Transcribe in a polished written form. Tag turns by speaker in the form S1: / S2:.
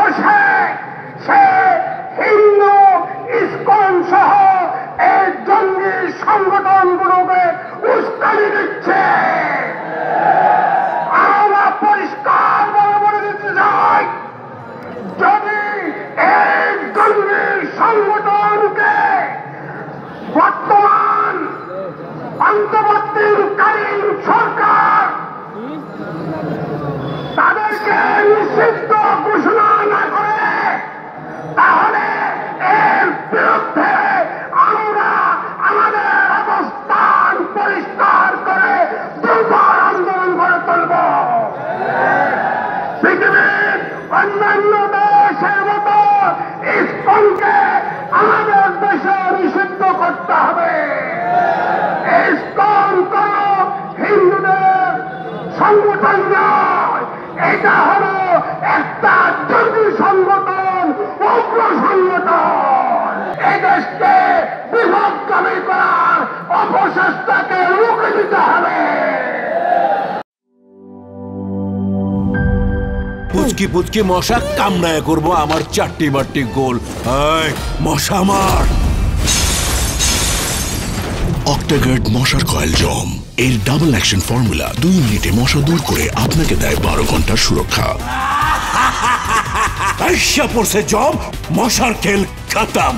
S1: বসে সে হিন্দু ইসকন সহ এই জঙ্গি সংগঠনগুলোকে উস্কানি দিচ্ছে। আমরা পরিষ্কার বলে দিতে চাই, যদি এই জঙ্গি সংগঠনকে বর্তমান অন্তর্বর্তীকালীন সরকার তাদেরকে নিষিদ্ধ ঘোষণা না করে, তাহলে এর বিরুদ্ধে আমরা আমাদের অবস্থান পরিষ্কার করে দুর্বার আন্দোলন গড়ে তুলব। পৃথিবীর অন্যান্য দেশের মতো ইসকনকে আমাদের দেশে নিষিদ্ধ করতে হবে। ইসকন কোন হিন্দুদের সংগঠন নয়, এটা হলো একটা জঙ্গি সংগঠন, উগ্র সংগঠন। এই দেশকে বিভক্তকামী করার অপচেষ্টাকে রুখে দিতে হবে।
S2: পুচকি পুচকি মশা কামড়ায় করবো আমার চারটি বারটি গোল। মশা মার।
S3: অক্টাগার্ড মশার কয়েল জম এর ডাবল অ্যাকশন ফর্মুলা 2 মিনিটে মশা দূর করে আপনাকে দেয় 12 ঘন্টার সুরক্ষা।
S2: পড়ছে জম, মশার খেল খতম।